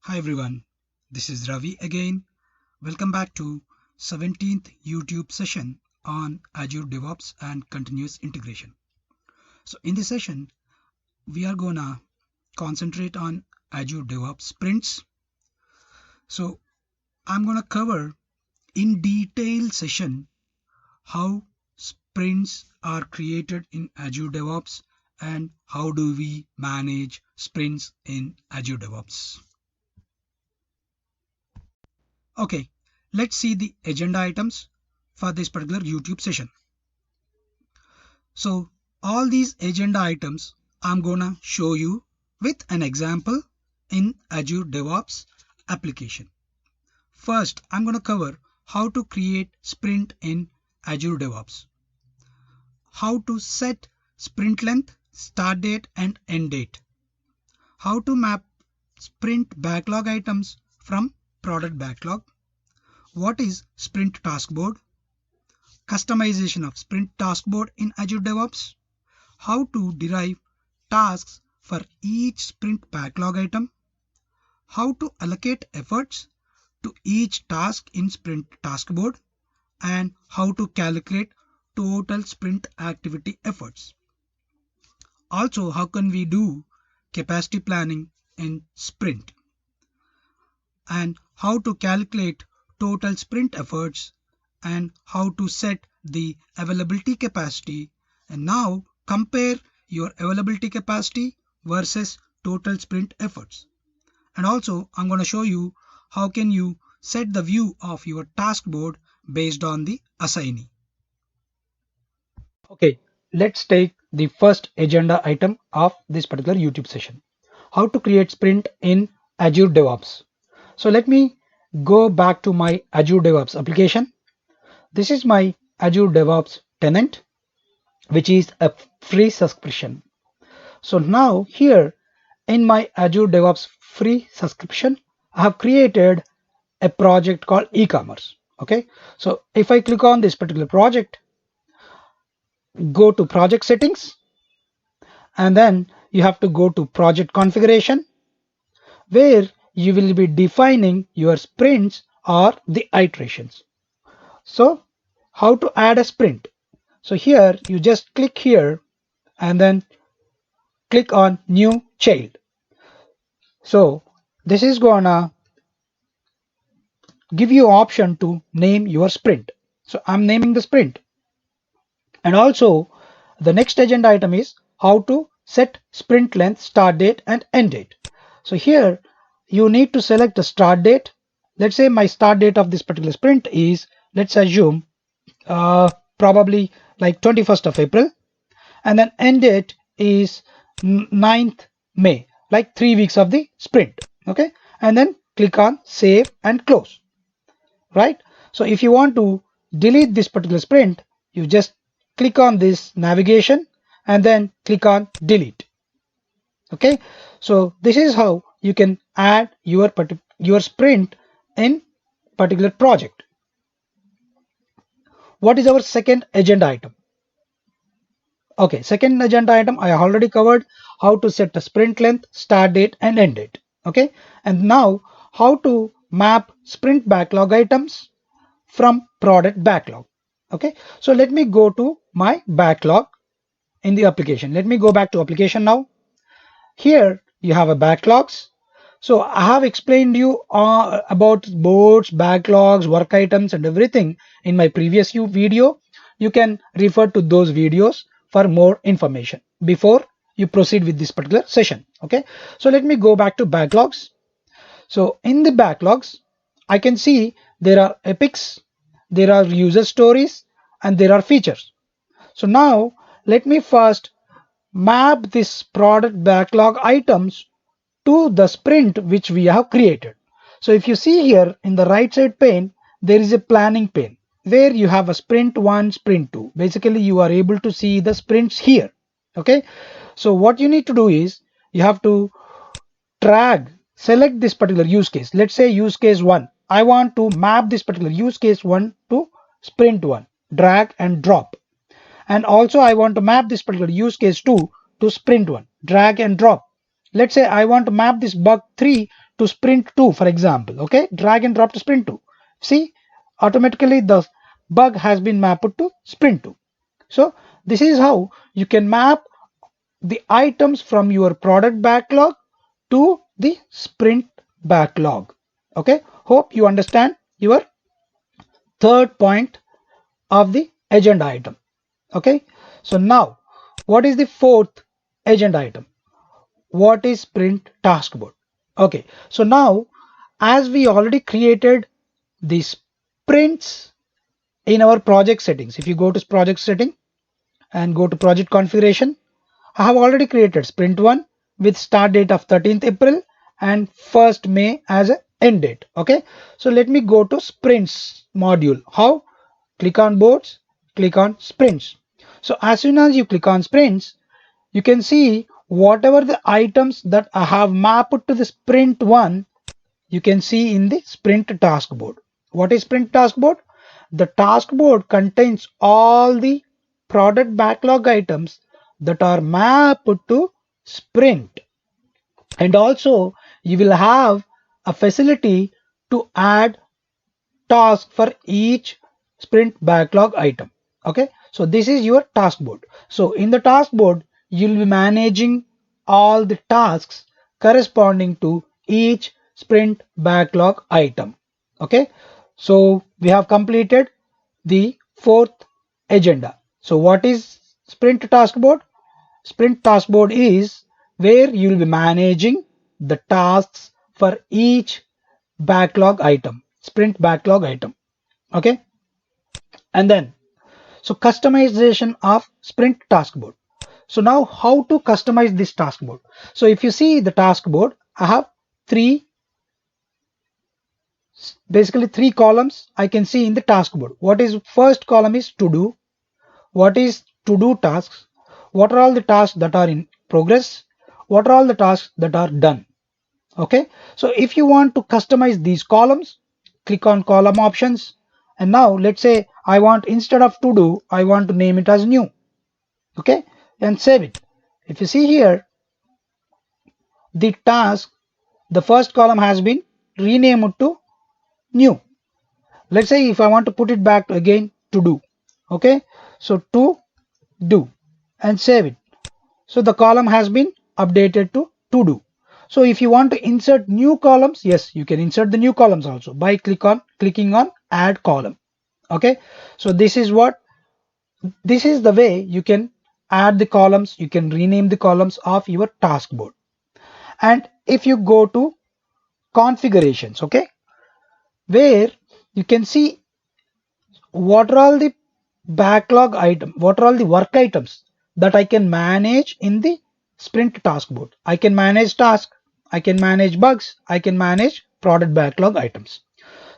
Hi everyone, this is Ravi again. Welcome back to 17th YouTube session on Azure DevOps and continuous integration. So in this session, we are gonna concentrate on Azure DevOps sprints. So I'm gonna cover in detail session how sprints are created in Azure DevOps and how do we manage sprints in Azure DevOps. Okay, let's see the agenda items for this particular YouTube session. So all these agenda items I'm gonna show you with an example in Azure DevOps application. First, I'm gonna cover how to create sprint in Azure DevOps, how to set sprint length, start date and end date, how to map sprint backlog items from product backlog, what is Sprint Taskboard, customization of Sprint Taskboard in Azure DevOps, how to derive tasks for each sprint backlog item, how to allocate efforts to each task in Sprint Taskboard, and how to calculate total sprint activity efforts. Also, how can we do capacity planning in sprint, and how to calculate total sprint efforts, and how to set the availability capacity, and now compare your availability capacity versus total sprint efforts. And also I'm going to show you how can you set the view of your task board based on the assignee. Okay, let's take the first agenda item of this particular YouTube session. How to create sprint in Azure DevOps. So let me go back to my Azure DevOps application. This is my Azure DevOps tenant, which is a free subscription. So now here in my Azure DevOps free subscription, I have created a project called e-commerce. Okay, so if I click on this particular project, go to project settings, and then you have to go to project configuration, where you will be defining your sprints or the iterations. So how to add a sprint? So here you just click here and then click on new child. So this is gonna give you option to name your sprint. So I'm naming the sprint. And also the next agenda item is how to set sprint length, start date and end date. So here you need to select the start date. Let's say my start date of this particular sprint is, let's assume probably like 21st of April, and then end date is 9th May, like 3 weeks of the sprint. Okay, and then click on save and close. Right, so if you want to delete this particular sprint, you just click on this navigation and then click on delete. Okay, so this is how you can add your sprint in particular project. What is our second agenda item? Okay, second agenda item I already covered, how to set a sprint length, start date and end date. Okay, and now how to map sprint backlog items from product backlog. Okay, so let me go to my backlog in the application. Let me go back to application now. Here you have a backlogs. So I have explained you about boards, backlogs, work items and everything in my previous video. You can refer to those videos for more information before you proceed with this particular session. Okay, so let me go back to backlogs. So in the backlogs, I can see there are epics, there are user stories and there are features. So now let me first map this product backlog items to the sprint which we have created. So if you see here in the right side pane, there is a planning pane where you have a sprint 1, sprint 2. Basically you are able to see the sprints here. Okay, so what you need to do is you have to select this particular use case. Let's say use case 1. I want to map this particular use case 1 to sprint 1. Drag and drop. And also I want to map this particular use case 2 to sprint 1. Drag and drop. Let's say I want to map this bug 3 to sprint 2, for example. Okay, drag and drop to sprint 2. See, automatically the bug has been mapped to sprint 2. So this is how you can map the items from your product backlog to the sprint backlog. Okay, hope you understand your third point of the agenda item. Okay, so now what is the fourth agenda item? What is sprint taskboard? Okay, so now as we already created the sprints in our project settings, if you go to project setting and go to project configuration, I have already created sprint 1 with start date of 13th April and 1st May as an end date. Okay, so let me go to sprints module. How? Click on boards, click on sprints. So as soon as you click on sprints, you can see whatever the items that I have mapped to the sprint 1, you can see in the sprint taskboard. What is sprint taskboard? The taskboard contains all the product backlog items that are mapped to sprint, and also you will have a facility to add task for each sprint backlog item. Okay, so this is your task board. So in the task board, you'll be managing all the tasks corresponding to each sprint backlog item. Okay, so we have completed the fourth agenda. So what is sprint task board? Sprint task board is where you will be managing the tasks for each backlog item, sprint backlog item. Okay, and then so customization of sprint task board. So now how to customize this task board? So if you see the task board, I have basically three columns I can see in the task board. What is first column is to do, what is to do tasks, what are all the tasks that are in progress, what are all the tasks that are done. Okay, so if you want to customize these columns, click on column options, and now let's say I want, instead of to do, I want to name it as new. Okay, and save it. If you see here, the task, the first column has been renamed to new. Let's say if I want to put it back again to do. Okay, so to do and save it. So the column has been updated to do. So if you want to insert new columns, yes, you can insert the new columns also by clicking on add column. Okay, so this is the way you can add the columns, you can rename the columns of your task board. And if you go to configurations, okay, where you can see what are all the backlog item, what are all the work items that I can manage in the sprint task board. I can manage task, I can manage bugs, I can manage product backlog items.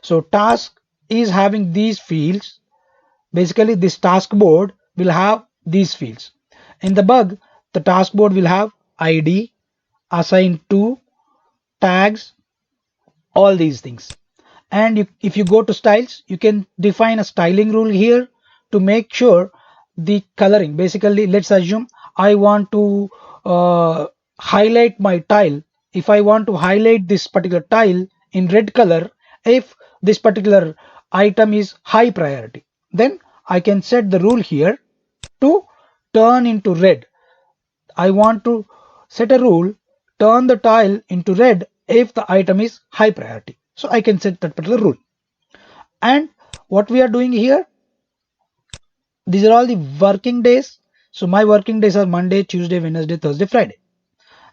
So task is having these fields. Basically this task board will have these fields. In the bug, the task board will have ID, assign to, tags, all these things. And if you go to styles, you can define a styling rule here to make sure the coloring, basically let's assume I want to highlight my tile. If I want to highlight this particular tile in red color, if this particular item is high priority, then I can set the rule here to turn into red. I want to set a rule, turn the tile into red if the item is high priority. So I can set that particular rule. And what we are doing here, these are all the working days. So my working days are Monday, Tuesday, Wednesday, Thursday, Friday.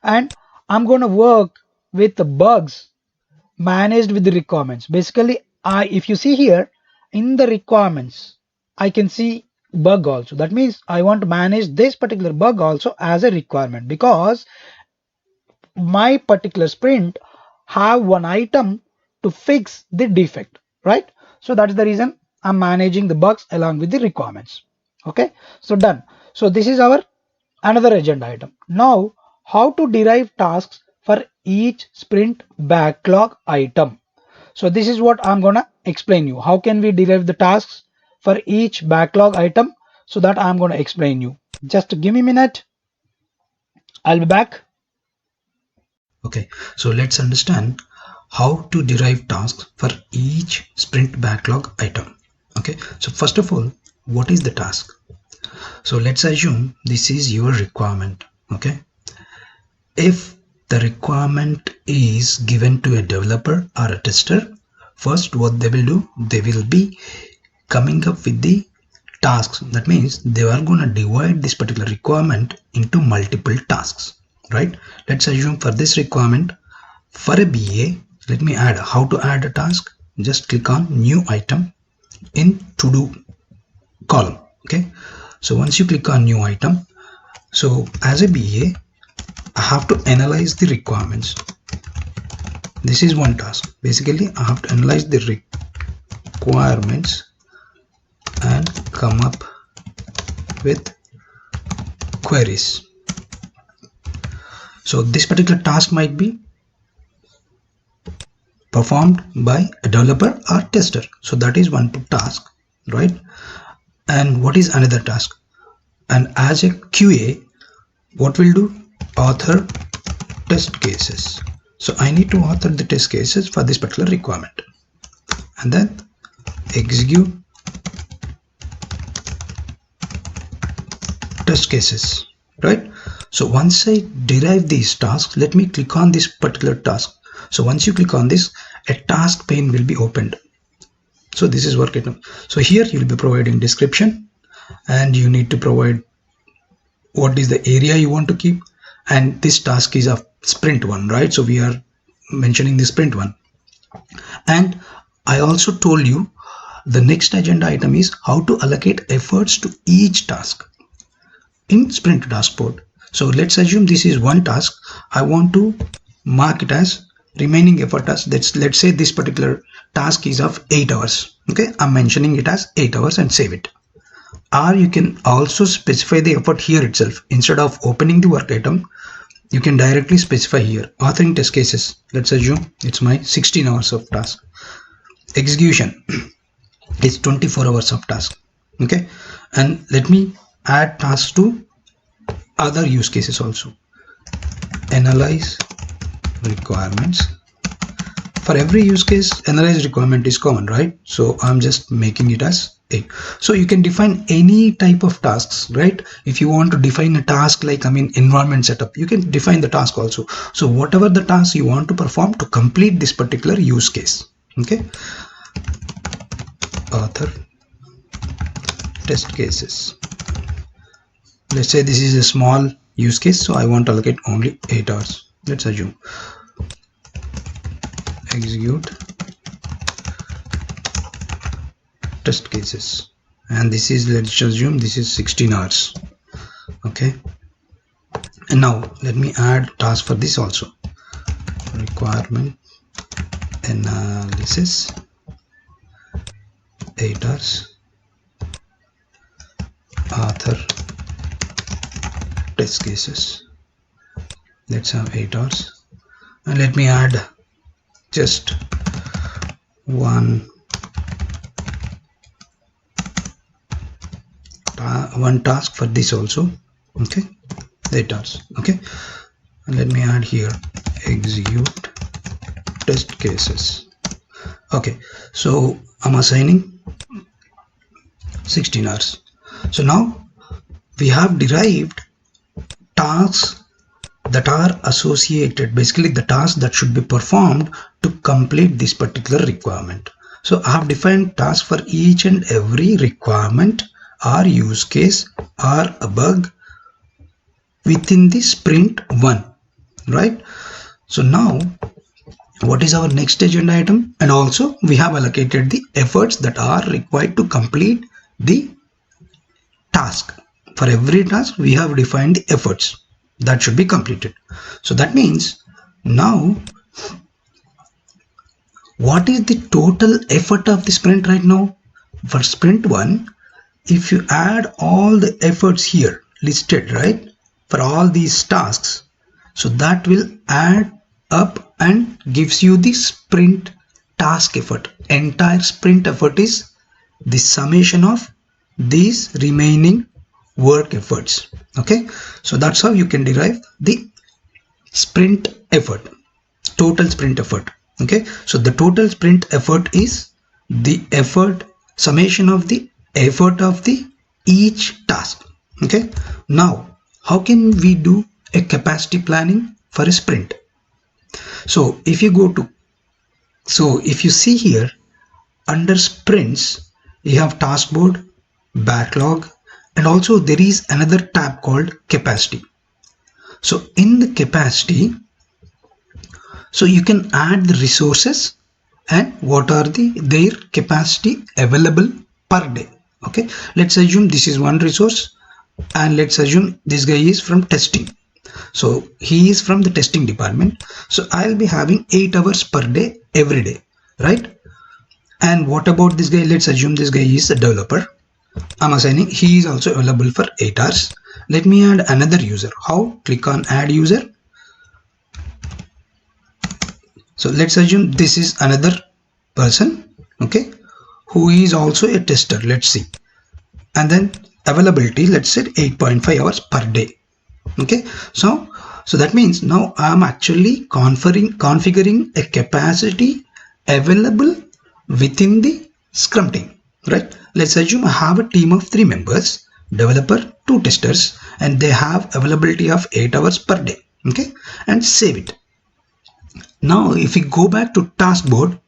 And I'm going to work with the bugs managed with the requirements. Basically, if you see here in the requirements, I can see bug also. That means I want to manage this particular bug also as a requirement, because my particular sprint have one item to fix the defect, right? So that is the reason I'm managing the bugs along with the requirements. Okay, so done. So this is our another agenda item. Now how to derive tasks for each sprint backlog item. So this is what I'm gonna explain you. How can we derive the tasks for each backlog item? So that I'm gonna explain you. Just give me a minute. I'll be back. Okay, so let's understand how to derive tasks for each sprint backlog item. Okay, so first of all, what is the task? So let's assume this is your requirement. Okay, if the requirement is given to a developer or a tester, first what they will do, they will be coming up with the tasks. That means they are going to divide this particular requirement into multiple tasks, right? Let's assume for this requirement, for a BA, let me add. How to add a task? Just click on new item in to do column. Okay, so once you click on new item, so as a BA, I have to analyze the requirements. This is one task. Basically, I have to analyze the requirements and come up with queries. So this particular task might be performed by a developer or tester. So that is one task, right? And what is another task? And as a QA, what will do? Author test cases. So I need to author the test cases for this particular requirement, and then execute test cases, right? So once I derive these tasks, let me click on this particular task. So once you click on this, a task pane will be opened. So this is work item. So here you will be providing description, and you need to provide what is the area you want to keep, and this task is of sprint 1, right? So we are mentioning the sprint 1. And I also told you the next agenda item is how to allocate efforts to each task in Sprint Taskboard. So let's assume this is one task. I want to mark it as remaining effort as, let's say this particular task is of 8 hours. Okay, I'm mentioning it as 8 hours and save it. Or you can also specify the effort here itself. Instead of opening the work item, you can directly specify here. Authoring test cases. Let's assume it's my 16 hours of task. Execution is 24 hours of task. Okay, and let me add tasks to other use cases also. Analyze requirements. For every use case, analyze requirement is common, right? So I'm just making it as 8. So you can define any type of tasks, right? If you want to define a task like environment setup, you can define the task also. So whatever the task you want to perform to complete this particular use case. Okay, author test cases. Let's say this is a small use case, so I want to allocate only 8 hours. Let's assume. Execute test cases, and this is, let's assume this is 16 hours. Okay, and now let me add task for this also. Requirement analysis 8 hours. Author test cases. Let's have 8 hours, and let me add just one task for this also. Okay, 8 hours. Okay, and let me add here execute test cases. Okay, so I'm assigning 16 hours. So now we have derived tasks that are associated, basically the tasks that should be performed to complete this particular requirement. So I have defined tasks for each and every requirement or use case or a bug within the sprint 1, right? So now what is our next agenda item? And also we have allocated the efforts that are required to complete the task. For every task we have defined the efforts that should be completed. So that means now what is the total effort of the sprint right now? For sprint 1, if you add all the efforts here listed, right, for all these tasks, so that will add up and gives you the sprint task effort. Entire sprint effort is the summation of these remaining work efforts. Okay, so that's how you can derive the sprint effort, total sprint effort. Okay, so the total sprint effort is the effort summation of the effort of the each task. Okay, now how can we do a capacity planning for a sprint? So if you go to, so if you see here under sprints, you have taskboard, backlog, and also there is another tab called capacity. So in the capacity, so you can add the resources and what are their capacity available per day. Okay, let's assume this is one resource and let's assume this guy is from testing. So he is from the testing department. So I'll be having 8 hours per day every day, right? And what about this guy? Let's assume this guy is a developer. I'm assigning he is also available for 8 hours. Let me add another user. How? Click on add user. So let's assume this is another person, okay, who is also a tester. Let's see. And then availability, let's say 8.5 hours per day. Okay, so that means now I'm actually configuring a capacity available within the Scrum team, right? Let's assume I have a team of 3 members, developer, 2 testers, and they have availability of 8 hours per day. Okay, and save it. Now if we go back to taskboard,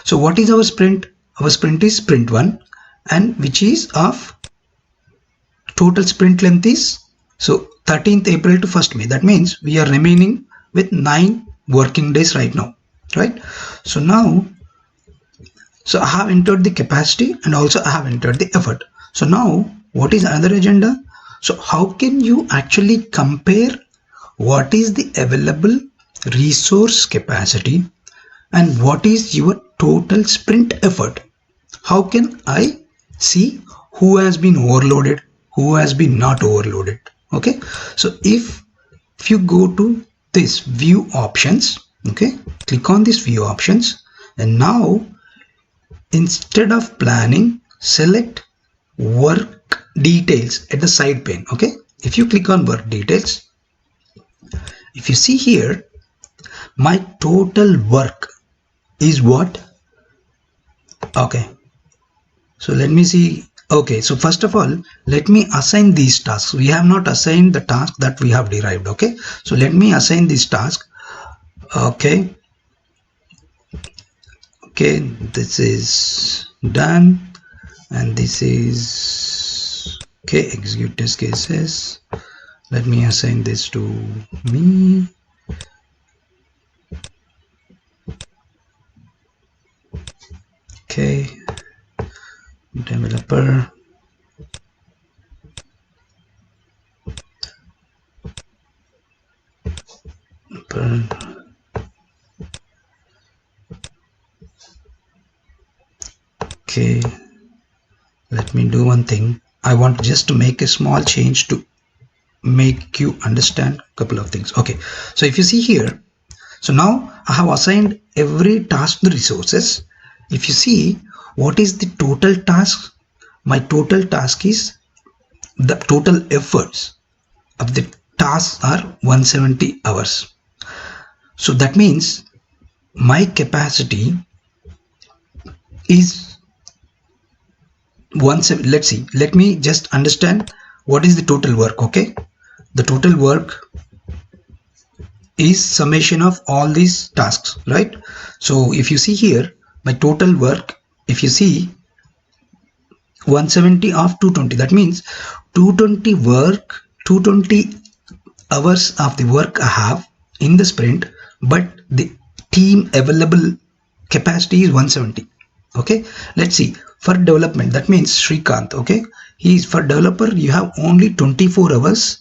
so what is our sprint? Our sprint is sprint 1, and which is of total sprint length is so 13th April to 1st May. That means we are remaining with 9 working days right now, right? So now, so I have entered the capacity and also I have entered the effort. So now what is another agenda? So how can you actually compare what is the available resource capacity and what is your total sprint effort? How can I see who has been overloaded, who has been not overloaded? Okay, so if you go to this view options, okay, click on this view options, and now instead of planning, select work details at the side pane. Okay, if you click on work details, if you see here, my total work is what? Okay, so let me see. Okay, so first of all, let me assign these tasks. We have not assigned the task that we have derived. Okay, so let me assign this task. Okay, this is done, and this is okay. Execute test cases. Let me assign this to me. Okay, developer. Okay, let me do one thing. I want just to make a small change to make you understand a couple of things. Okay, so if you see here, so now I have assigned every task the resources. If you see what is the total task, my total task is the total efforts of the tasks are 170 hours. So that means my capacity is 170. Let's see, let me just understand what is the total work. Okay, the total work is summation of all these tasks, right? So if you see here, my total work, if you see 170 of 220, that means 220 hours of the work I have in the sprint, but the team available capacity is 170. Okay, let's see, for development, that means Srikanth, okay, he's for developer, you have only 24 hours,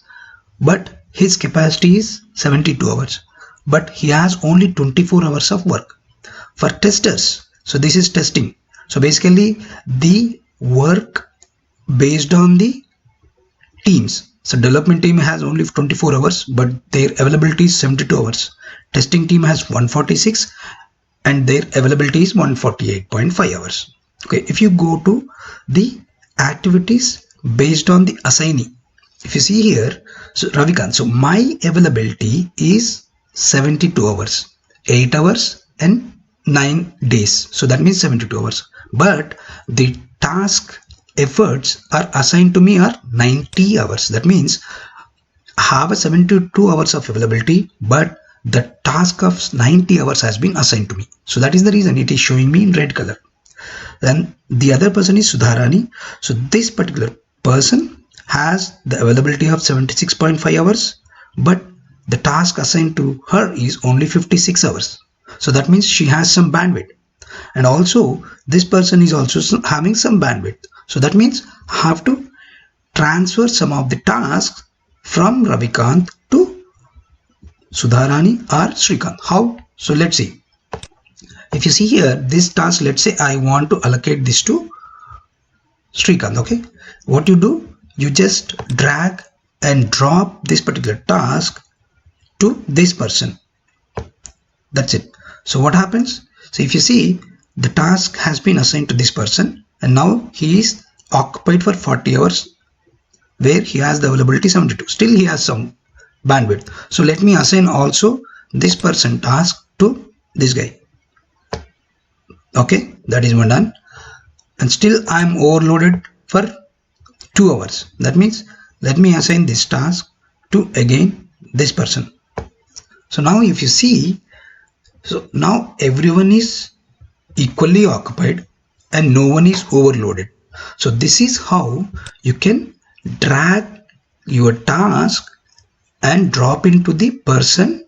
but his capacity is 72 hours, but he has only 24 hours of work. For testers, so this is testing, so basically the work based on the teams. So development team has only 24 hours, but their availability is 72 hours. Testing team has 146 and their availability is 148.5 hours. Okay, if you go to the activities based on the assignee, if you see here, so Ravikant, so my availability is 72 hours, 8 hours and 9 days. So that means 72 hours. But the task efforts are assigned to me are 90 hours. That means I have a 72 hours of availability, but the task of 90 hours has been assigned to me. So that is the reason it is showing me in red color. Then the other person is Sudharani. So this particular person has the availability of 76.5 hours, but the task assigned to her is only 56 hours. So that means she has some bandwidth. And also this person is also having some bandwidth. So that means I have to transfer some of the tasks from Ravikant to Sudharani or Srikant. How? So let's see. If you see here, this task, let's say I want to allocate this to Srikant. Okay. What you do? You just drag and drop this particular task to this person. That's it. So what happens? So if you see, the task has been assigned to this person and now he is occupied for 40 hours where he has the availability 72. Still he has some bandwidth. So let me assign also this person task to this guy. Okay, that is one done. And still I am overloaded for 2 hours. That means let me assign this task to again this person. So now if you see, so now everyone is equally occupied and no one is overloaded. So this is how you can drag your task and drop into the person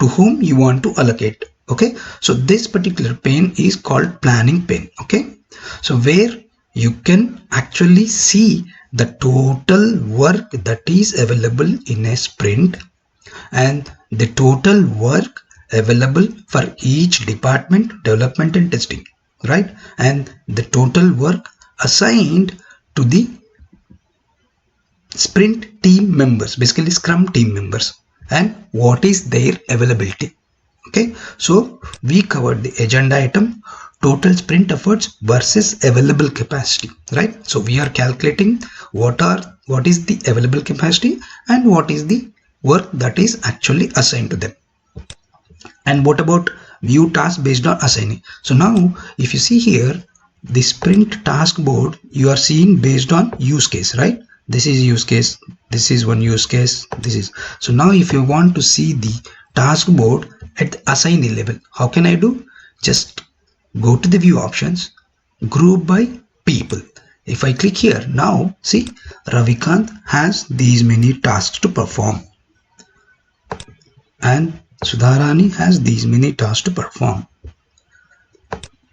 to whom you want to allocate. Okay, so this particular pane is called planning pane. Okay, so where you can actually see the total work that is available in a sprint and the total work available for each department, development and testing, right? And the total work assigned to the sprint team members, basically scrum team members, and what is their availability. Okay, so we covered the agenda item, total sprint efforts versus available capacity, right? So we are calculating what is the available capacity and what is the work that is actually assigned to them. And what about view task based on assignee? So now if you see here, the sprint task board, you are seeing based on use case, right? This is use case, this is one use case, this is. So now if you want to see the task board at the assignee level, how can I do? Just go to the view options, group by people. If I click here, now see Ravikant has these many tasks to perform and Sudharani has these many tasks to perform.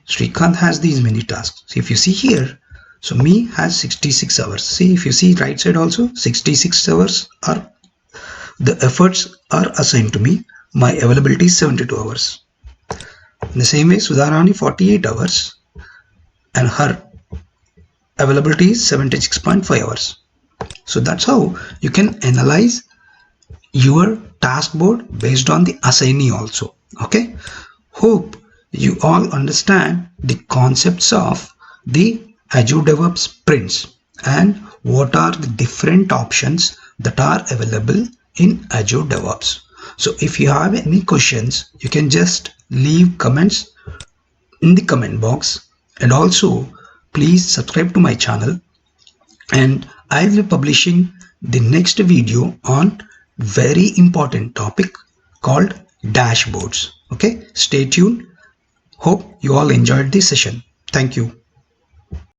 Srikant has these many tasks. So if you see here, so me has 66 hours. See, if you see right side also, 66 hours are the efforts are assigned to me. My availability is 72 hours. In the same way, Sudharani 48 hours and her availability is 76.5 hours. So that's how you can analyze your task board based on the assignee also. Okay, hope you all understand the concepts of the Azure DevOps sprints and what are the different options that are available in Azure DevOps. So if you have any questions, you can just leave comments in the comment box, and also please subscribe to my channel, and I will be publishing the next video on very important topic called dashboards. Okay, stay tuned. Hope you all enjoyed this session. Thank you.